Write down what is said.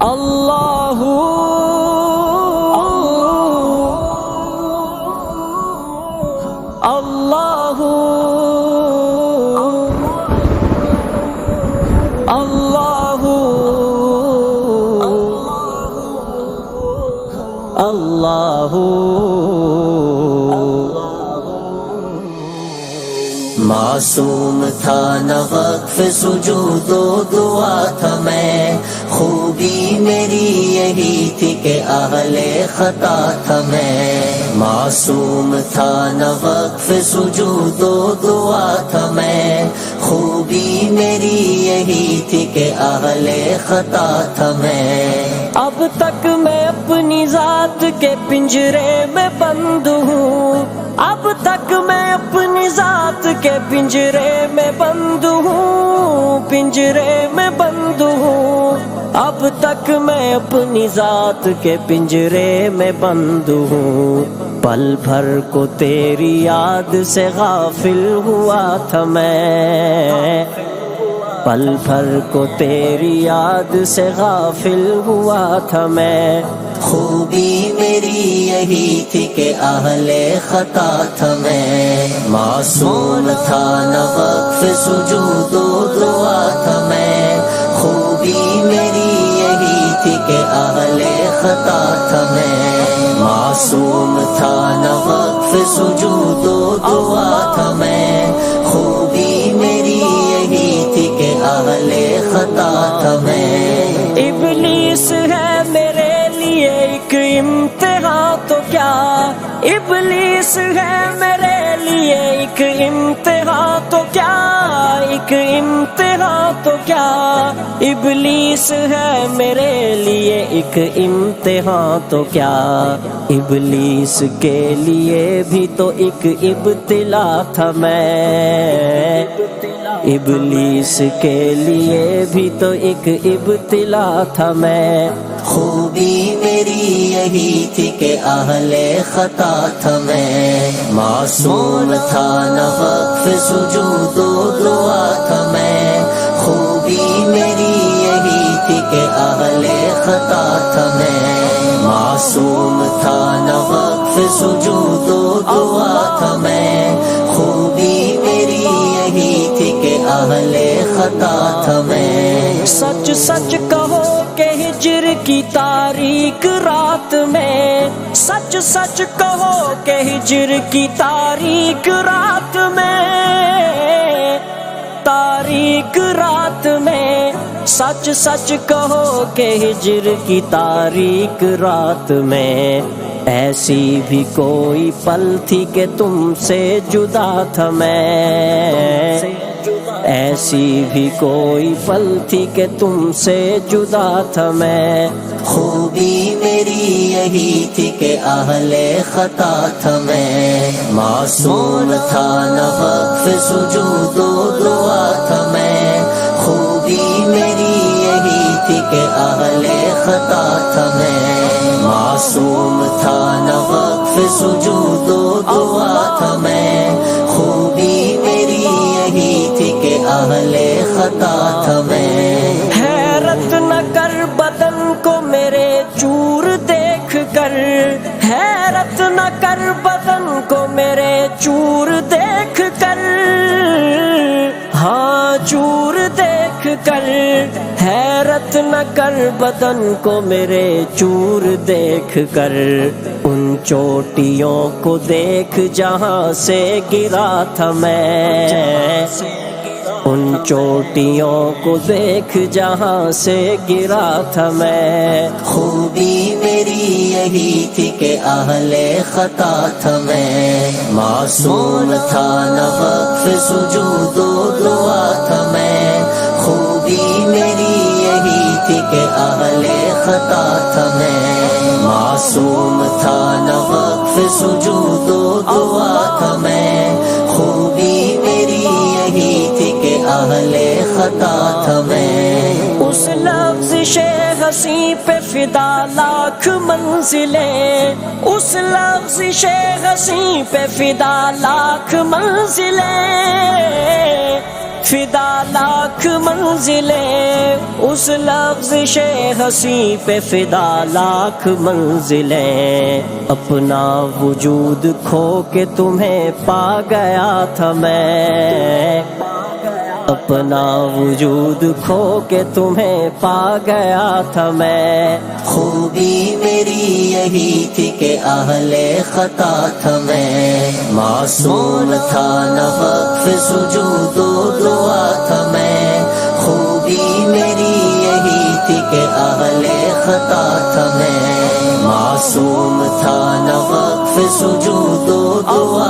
اللہ اللہ اللہ اللہ معصوم تھا نہ وقف سجود و دعا تھا میں، خوبی میری یہی تھی کہ اہل خطا تھا میں۔ معصوم تھا نہ وقف سجود و دعا تھا میں، خوبی میری یہی تھی کہ اہل خطا تھا میں۔ اب تک میں اپنی ذات کے پنجرے میں بند ہوں، اب تک میں اپنی ذات کے پنجرے میں بند ہوں، پنجرے میں بند ہوں۔ اب تک میں اپنی ذات کے پنجرے میں بند ہوں، پل بھر کو تیری یاد سے غافل ہوا تھا میں، پل بھر کو تیری یاد سے غافل ہوا تھا میں۔ خوبی میری یہی تھی کہ اہل خطا تھا میں، معصوم تھا نہ وقف سجود و دعا تھا میں، خوبی میری یہی تھی کہ اہل خطا تھا میں۔ معصوم تھا نہ وقف سجود و دعا تھا میں، خوبی میری یہی تھی کہ اہل خطا تھا میں۔ ابلیس ہے میرے لیے ایک امتحان تو کیا، ابلیس ہے میرے لیے ایک امتحان تو کیا، ایک امتحان تو کیا، ابلیس ہے میرے لیے ایک امتحان تو کیا، ابلیس کے لیے بھی تو ایک ابتلا تھا میں، ابلیس کے لیے بھی تو ایک ابتلا تھا میں۔ خوبی میری یہی تھی کہ اہل خطا تھا میں، معصوم تھا نہ وقف سجود و دعا تھا میں، خوبی میری یہی تھی کہ اہل خطا تھا میں۔ معصوم تھا نہ وقف سجود و دعا تھا میں، خوبی میری یہی تھی کہ اہل خطا تھا میں۔ سچ سچ کہو کہ ہجر کی تاریک رات میں، سچ سچ کہو کہ ہجر کی تاریک رات میں، تاریک رات میں، سچ سچ کہو کہ ہجر کی تاریک رات میں، ایسی بھی کوئی پل تھی کہ تم سے جدا تھا میں، ایسی بھی کوئی پل تھی کہ تم سے جدا تھا میں۔ خوبی میری یہی تھی کہ اہل خطا تھا میں، معصوم تھا نہ وقف سجود و دعا تھا میں، خوبی میری یہی تھی کہ اہل خطا تھا میں۔ معصوم تھا نہ وقف سجود و دعا تھا میں، خوبی میری یہی تھی کہ اہل خطا تھا میں۔ حیرت نہ کر بدن کو میرے چور دیکھ کر، حیرت نہ کر بدن کو میرے چور دیکھ کر، ہاں چور دیکھ کر، حیرت نہ کر بدن کو میرے چور دیکھ کر، ان چوٹیوں کو دیکھ جہاں سے گرا تھا میں، ان چوٹیوں کو دیکھ جہاں سے گرا تھا میں۔ خوبی میری یہی تھی کہ اہل خطا تھا میں، معصوم تھا نہ وقف سجود و دعا تھا میں، خوبی میری یہی تھی کہ اہل خطا تھا میں۔ معصوم تھا نہ وقف سجود و دعا تھا میں، خوبی میری یہی تھی کہ اہل خطا تھا میں۔ اس لفظ شیخ ہنسی پہ فدا لاکھ منزلیں، اس لفظ شیخ ہنسی پہ فدا لاکھ منزلیں، فدا لاکھ منزلیں اس لفظ ہنسی پہ، فدا لاکھ منزلیں اپنا وجود کھو کے تمہیں پا گیا تھا میں، اپنا وجود کھو کے تمہیں پا گیا تھا میں۔ خوبی میری یہی تھی کہ اہل خطا تھا میں، معصوم تھا نہ وقف سجود و دعا تھا میں۔ خوبی میری یہی تھی کہ اہل خطا تھا میں، معصوم تھا نہ وقف سجود و دعا